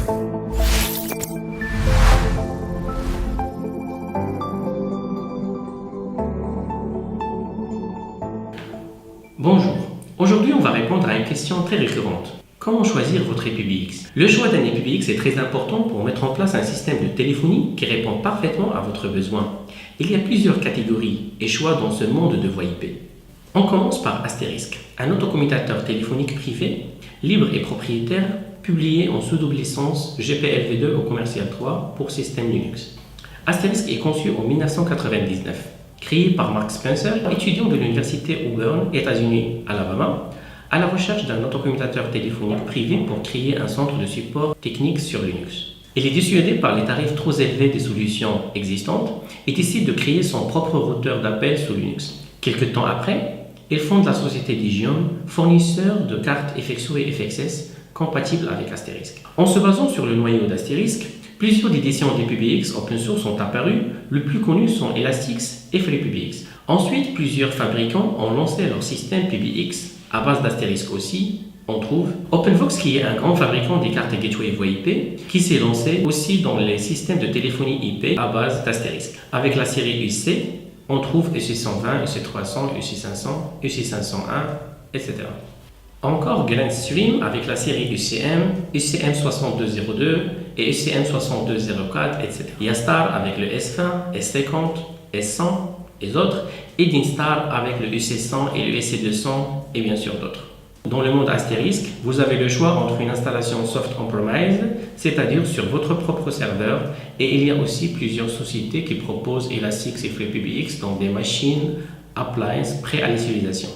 Bonjour, aujourd'hui on va répondre à une question très récurrente. Comment choisir votre IPBX? Le choix d'un IPBX est très important pour mettre en place un système de téléphonie qui répond parfaitement à votre besoin. Il y a plusieurs catégories et choix dans ce monde de voix IP. On commence par Asterisk, un autocommutateur téléphonique privé, libre et propriétaire, publié en sous double licence GPLv2 au commercial 3 pour système Linux. Asterisk est conçu en 1999. Créé par Mark Spencer, étudiant de l'université Auburn, États-Unis, Alabama, à la recherche d'un autocommutateur téléphonique privé pour créer un centre de support technique sur Linux. Il est dissuadé par les tarifs trop élevés des solutions existantes et décide de créer son propre routeur d'appel sous Linux. Quelque temps après, il fonde la société Digium, fournisseur de cartes FXO et FXS compatibles avec Asterisk. En se basant sur le noyau d'Asterisk, plusieurs éditions d'IPBX open source sont apparues. Le plus connu sont Elastix et FreePBX. Ensuite, plusieurs fabricants ont lancé leur système PBX à base d'Asterisk aussi. On trouve OpenVox qui est un grand fabricant des cartes Gateway Voix IP qui s'est lancé aussi dans les systèmes de téléphonie IP à base d'Asterisk. Avec la série UC, on trouve UC120, UC300, UC500, UC501, etc. Encore Grandstream avec la série UCM, UCM6202 et UCM6204, etc. Yastar avec le S20, S50, S100 et autres, et Dinstar avec le UC100 et le UC200 et bien sûr d'autres. Dans le monde Asterisk, vous avez le choix entre une installation soft on-premise, c'est-à-dire sur votre propre serveur, et il y a aussi plusieurs sociétés qui proposent Elastix et FreePBX dans des machines appliances prêts à l'utilisation.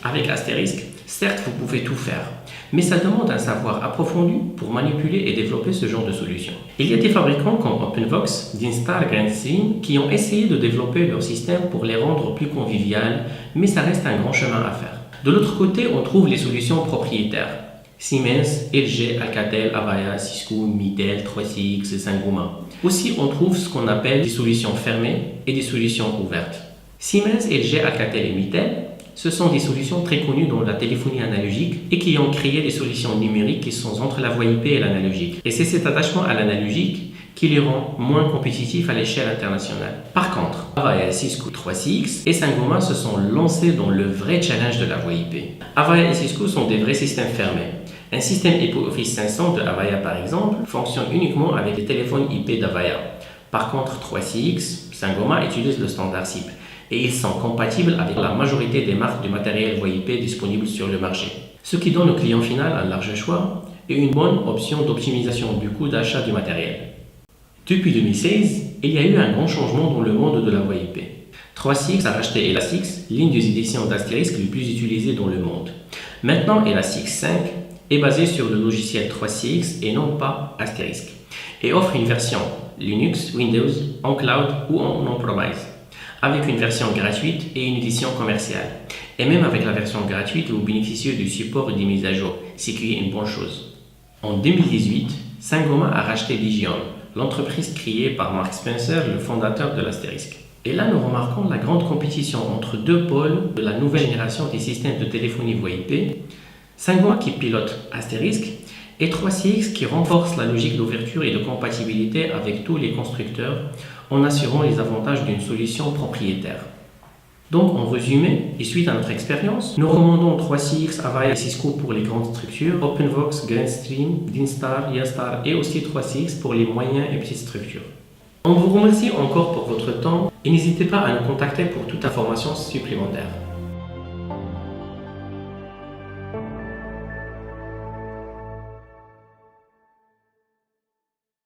Avec Asterisk, certes vous pouvez tout faire, mais ça demande un savoir approfondi pour manipuler et développer ce genre de solution. Il y a des fabricants comme OpenVox, Dinstar, Grandstream qui ont essayé de développer leur système pour les rendre plus conviviales, mais ça reste un grand chemin à faire. De l'autre côté, on trouve les solutions propriétaires. Siemens, LG, Alcatel, Avaya, Cisco, Mitel, 3CX et Saint-Gobain. Aussi, on trouve ce qu'on appelle des solutions fermées et des solutions ouvertes. Siemens, LG, Alcatel et Mitel, ce sont des solutions très connues dans la téléphonie analogique et qui ont créé des solutions numériques qui sont entre la voix IP et l'analogique. Et c'est cet attachement à l'analogique qui les rend moins compétitifs à l'échelle internationale. Par contre, Avaya, Cisco, 3CX et Saint-Gobain se sont lancés dans le vrai challenge de la voix IP. Avaya et Cisco sont des vrais systèmes fermés. Un système Office 500 de Avaya par exemple fonctionne uniquement avec les téléphones IP d'Avaya. Par contre, 3CX, Saint-Gobain utilisent le standard SIP et ils sont compatibles avec la majorité des marques de matériel voix IP disponibles sur le marché. Ce qui donne au client final un large choix et une bonne option d'optimisation du coût d'achat du matériel. Depuis 2016, il y a eu un grand changement dans le monde de la voix IP. 3CX a racheté Elastix, l'une des éditions d'Asterisk les plus utilisées dans le monde. Maintenant, Elastix 5 est basé sur le logiciel 3CX et non pas Asterisk, et offre une version Linux, Windows, en cloud ou en on-premise, avec une version gratuite et une édition commerciale. Et même avec la version gratuite, vous bénéficiez du support et des mises à jour, ce qui est une bonne chose. En 2018, Saint-Gobain a racheté Digium, l'entreprise créée par Mark Spencer, le fondateur de l'Asterisk. Et là, nous remarquons la grande compétition entre deux pôles de la nouvelle génération des systèmes de téléphonie voix IP, Saint-Gobain qui pilote Asterisk et 3CX qui renforce la logique d'ouverture et de compatibilité avec tous les constructeurs en assurant les avantages d'une solution propriétaire. Donc, en résumé, et suite à notre expérience, nous recommandons 3CX, Avaya et Cisco pour les grandes structures, OpenVox, Grandstream, Dinstar, Yastar et aussi 3CX pour les moyennes et petites structures. On vous remercie encore pour votre temps et n'hésitez pas à nous contacter pour toute information supplémentaire.